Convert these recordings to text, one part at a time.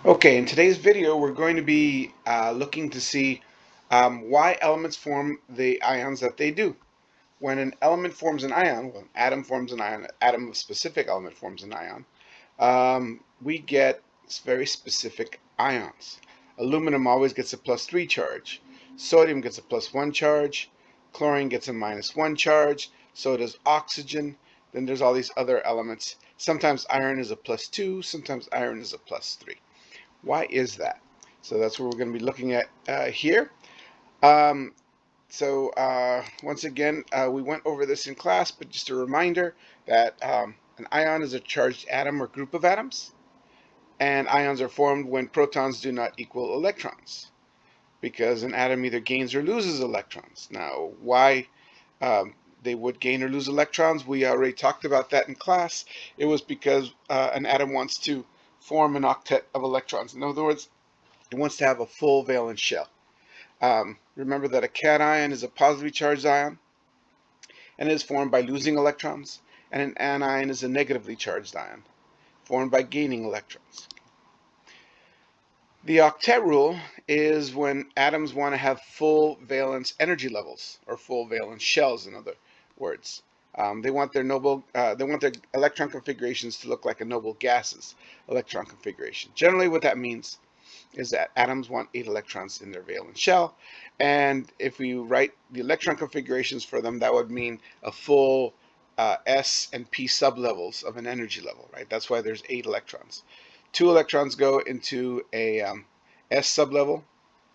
Okay, in today's video, we're going to be looking to see why elements form the ions that they do. When an element forms an ion, when an atom forms an ion, an atom of specific element forms an ion, we get very specific ions. Aluminum always gets a +3 charge. Sodium gets a +1 charge. Chlorine gets a -1 charge. So does oxygen. Then there's all these other elements. Sometimes iron is a +2. Sometimes iron is a +3. Why is that? So that's what we're going to be looking at here. Um, Once again, we went over this in class, but just a reminder that an ion is a charged atom or group of atoms, and ions are formed when protons do not equal electrons, because an atom either gains or loses electrons. Now, why they would gain or lose electrons, we already talked about that in class. It was because an atom wants to form an octet of electrons. In other words, it wants to have a full valence shell. Remember that a cation is a positively charged ion and is formed by losing electrons, and an anion is a negatively charged ion formed by gaining electrons. The octet rule is when atoms want to have full valence energy levels, or full valence shells, in other words. They want their electron configurations to look like a noble gas's electron configuration. Generally, what that means is that atoms want 8 electrons in their valence shell, and if we write the electron configurations for them, that would mean a full S and P sublevels of an energy level, right? That's why there's 8 electrons. 2 electrons go into a S sublevel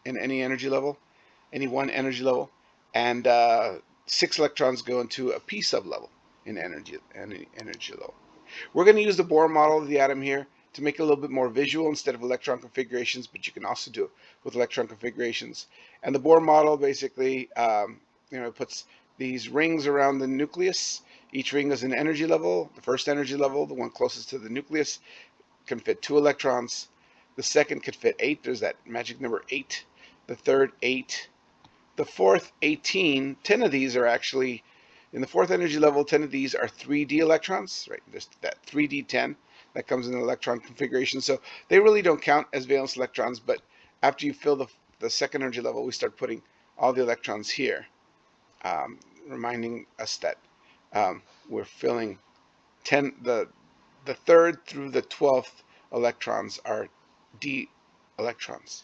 in any energy level, any one energy level, and 6 electrons go into a P sublevel in any energy level. We're going to use the Bohr model of the atom here to make it a little bit more visual instead of electron configurations, but you can also do it with electron configurations. And the Bohr model basically, puts these rings around the nucleus. Each ring is an energy level. The first energy level, the one closest to the nucleus, can fit 2 electrons. The second could fit 8. There's that magic number 8. The third, 8. The fourth, 18. 10 of these are actually in the fourth energy level. 10 of these are 3d electrons, right? There's that 3d10 that comes in the electron configuration. So they really don't count as valence electrons, but after you fill the second energy level, we start putting all the electrons here, reminding us that we're filling 10, the third through the 12th electrons are d electrons.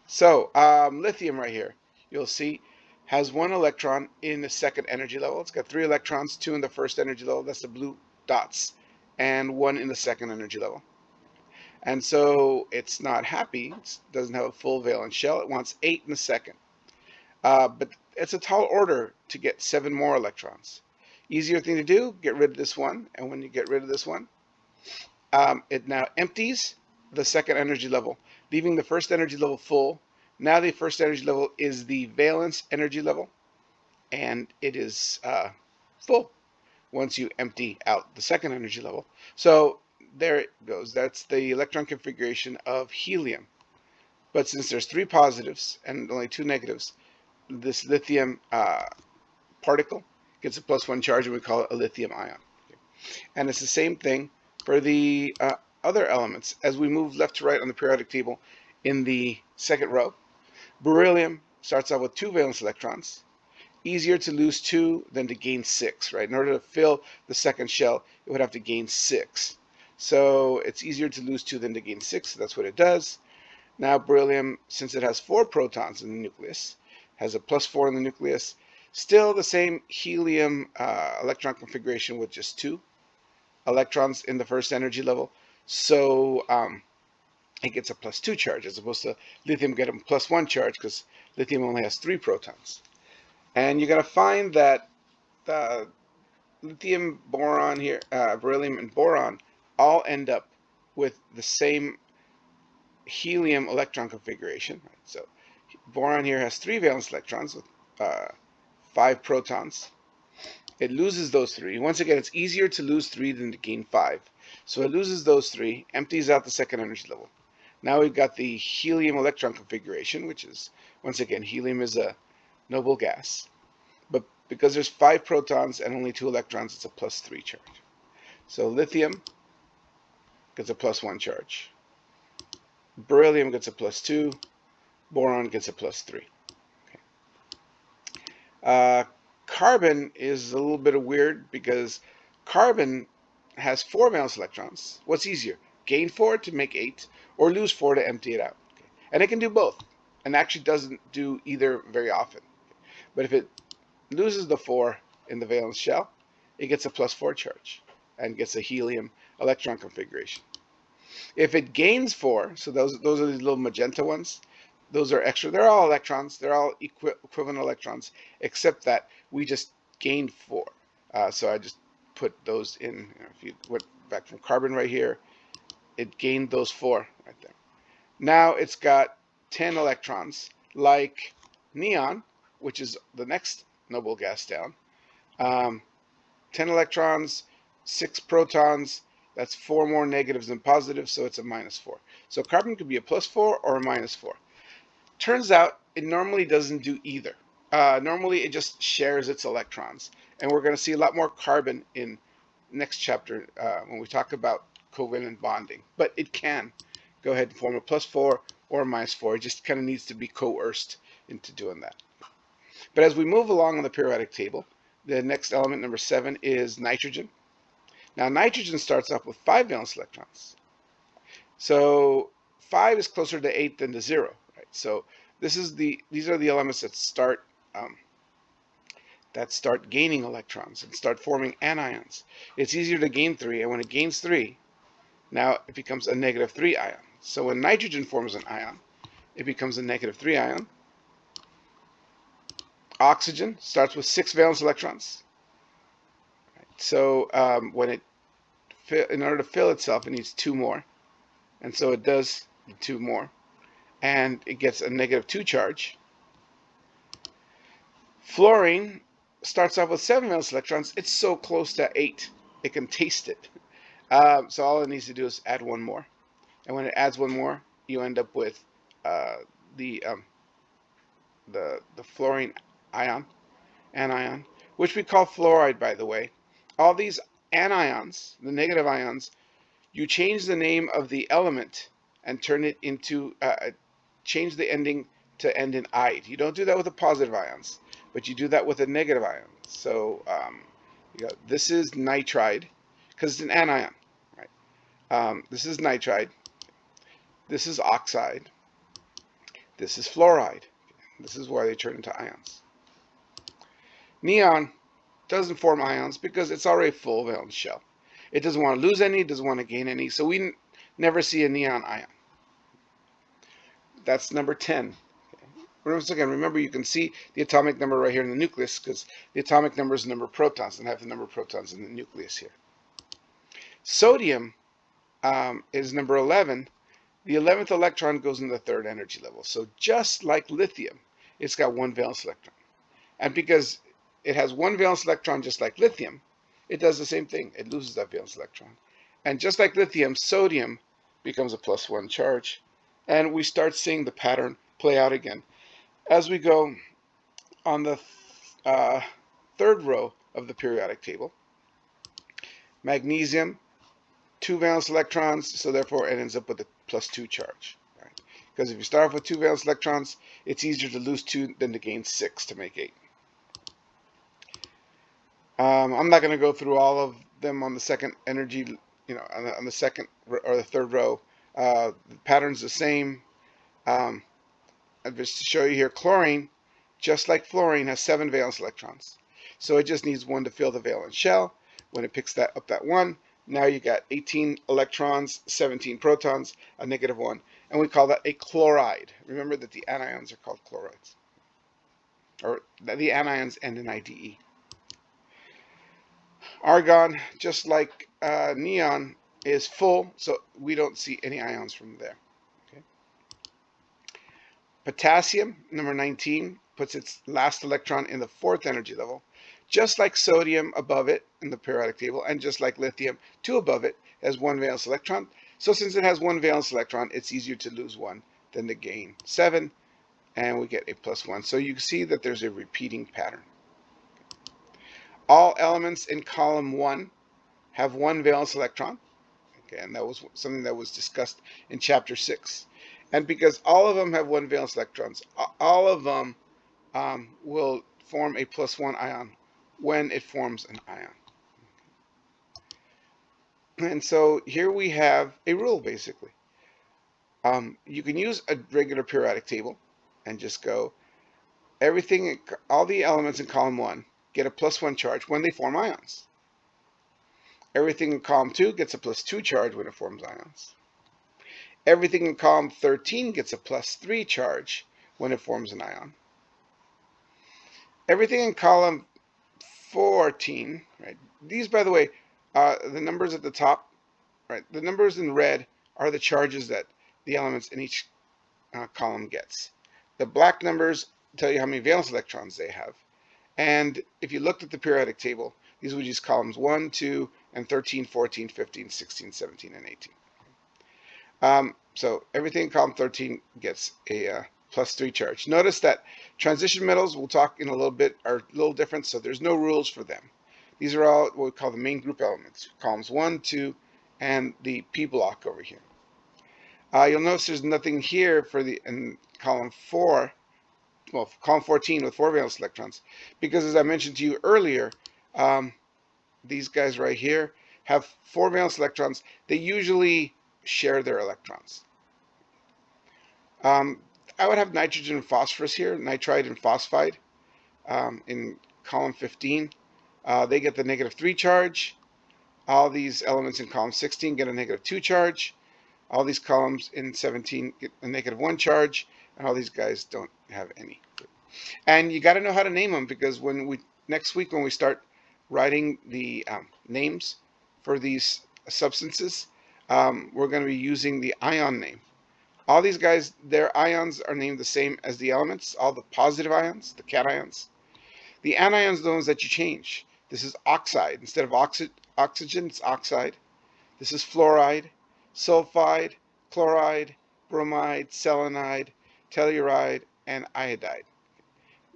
So lithium right here, you'll see, has 1 electron in the second energy level. It's got 3 electrons, 2 in the first energy level, that's the blue dots, and 1 in the second energy level. And so it's not happy, it doesn't have a full valence shell, it wants 8 in the second. But it's a tall order to get 7 more electrons. Easier thing to do, get rid of this one, and when you get rid of this one, it now empties the second energy level, leaving the first energy level full. Now the first energy level is the valence energy level, and it is full once you empty out the second energy level. So there it goes. That's the electron configuration of helium. But since there's 3 positives and only 2 negatives, this lithium particle gets a +1 charge, and we call it a lithium ion. And it's the same thing for the other elements. As we move left to right on the periodic table in the second row, beryllium starts out with 2 valence electrons. Easier to lose 2 than to gain 6, right? In order to fill the second shell, it would have to gain 6. So it's easier to lose 2 than to gain 6, so that's what it does. Now beryllium, since it has 4 protons in the nucleus, has a +4 in the nucleus, still the same helium electron configuration with just 2 electrons in the first energy level. So it gets a +2 charge as opposed to lithium getting a +1 charge because lithium only has 3 protons. And you got to find that the lithium, boron here, beryllium, and boron all end up with the same helium electron configuration. Right? So boron here has 3 valence electrons with 5 protons. It loses those 3. Once again, it's easier to lose 3 than to gain 5. So it loses those 3, empties out the second energy level. Now we've got the helium electron configuration, which is, once again, helium is a noble gas. But because there's 5 protons and only 2 electrons, it's a +3 charge. So lithium gets a +1 charge. Beryllium gets a +2. Boron gets a +3. Okay. Carbon is a little bit of weird because carbon has 4 valence electrons. What's easier? Gain 4 to make 8, or lose 4 to empty it out. Okay. And it can do both, and actually doesn't do either very often. But if it loses the 4 in the valence shell, it gets a +4 charge and gets a helium electron configuration. If it gains 4, so those are these little magenta ones, those are extra. They're all electrons. They're all equivalent electrons, except that we just gained 4. So I just put those in. If you went back from carbon right here, it gained those 4 right there. Now it's got 10 electrons, like neon, which is the next noble gas down. 10 electrons, 6 protons. That's 4 more negatives than positives, so it's a -4. So carbon could be a +4 or a -4. Turns out it normally doesn't do either. Normally it just shares its electrons. And we're going to see a lot more carbon in next chapter when we talk about covalent bonding. But it can go ahead and form a +4 or a -4. It just kind of needs to be coerced into doing that. But as we move along on the periodic table, the next element, number 7, is nitrogen. Now, nitrogen starts off with 5 valence electrons. So 5 is closer to 8 than to 0, right? So these are the elements that start gaining electrons and start forming anions. It's easier to gain 3, and when it gains 3, now it becomes a -3 ion. So when nitrogen forms an ion, it becomes a -3 ion. Oxygen starts with 6 valence electrons. So in order to fill itself, it needs 2 more. And so it does 2 more. And it gets a -2 charge. Fluorine starts off with 7 valence electrons. It's so close to 8, it can taste it. So all it needs to do is add 1 more. And when it adds 1 more, you end up with the fluorine anion, which we call fluoride, by the way. All these anions, the negative ions, you change the name of the element and turn it into, change the ending to end in "ide." You don't do that with the positive ions, but you do that with the negative ions. So this is nitride, because it's an anion, right? This is nitride. This is oxide. This is fluoride. This is why they turn into ions. Neon doesn't form ions because it's already full valence shell. It doesn't want to lose any, it doesn't want to gain any, so we never see a neon ion. That's number 10. Once again, remember you can see the atomic number right here in the nucleus because the atomic number is the number of protons and have the number of protons in the nucleus here. Sodium is number 11. The 11th electron goes in the 3rd energy level. So just like lithium, it's got 1 valence electron. And because it has 1 valence electron just like lithium, it does the same thing. It loses that valence electron. And just like lithium, sodium becomes a +1 charge. And we start seeing the pattern play out again. As we go on the 3rd row of the periodic table, magnesium, 2 valence electrons, so therefore it ends up with a +2 charge. Right? Because if you start off with 2 valence electrons, it's easier to lose 2 than to gain 6 to make 8. I'm not going to go through all of them on the second energy, on the second or the 3rd row. The pattern's the same. Just to show you here, chlorine, just like fluorine, has 7 valence electrons. So it just needs 1 to fill the valence shell. When it picks up that 1, now you got 18 electrons, 17 protons, a -1. And we call that a chloride. Remember that the anions are called chlorides. Or the anions end in IDE. Argon, just like neon, is full, so we don't see any ions from there. Okay. Potassium, number 19, puts its last electron in the 4th energy level, just like sodium above it in the periodic table, and just like lithium, 2 above it has 1 valence electron. So since it has 1 valence electron, it's easier to lose 1 than to gain 7, and we get a +1. So you see that there's a repeating pattern. All elements in column 1 have 1 valence electron. Okay, and that was something that was discussed in chapter 6. And because all of them have one valence electrons, all of them will form a +1 ion when it forms an ion. And so here we have a rule, basically. You can use a regular periodic table and just go, everything, all the elements in column 1 get a +1 charge when they form ions. Everything in column 2 gets a +2 charge when it forms ions. Everything in column 13 gets a +3 charge when it forms an ion. Everything in column 14, right? These, by the way, the numbers at the top, right? The numbers in red are the charges that the elements in each column gets. The black numbers tell you how many valence electrons they have. And if you looked at the periodic table, these would use columns 1, 2, and 13, 14, 15, 16, 17, and 18. So everything in column 13 gets a +3 charge. Notice that transition metals, we'll talk in a little bit, are a little different, so there's no rules for them. These are all what we call the main group elements, columns 1, 2, and the P block over here. You'll notice there's nothing here for the in column 4, well, column 14 with 4 valence electrons, because as I mentioned to you earlier, these guys right here have 4 valence electrons. They usually share their electrons. I would have nitrogen and phosphorus here, nitride and phosphide in column 15. They get the -3 charge. All these elements in column 16 get a -2 charge. All these columns in 17 get a -1 charge, and all these guys don't have any. And you got to know how to name them, because next week when we start writing the names for these substances, we're going to be using the ion name. All these guys, their ions are named the same as the elements, all the positive ions, the cations. The anions are the ones that you change. This is oxide. Instead of oxygen, it's oxide. This is fluoride, sulfide, chloride, bromide, selenide, telluride, and iodide.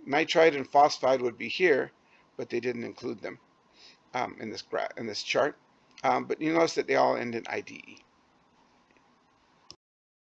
Nitride and phosphide would be here, but they didn't include them in this chart. But you notice that they all end in IDE.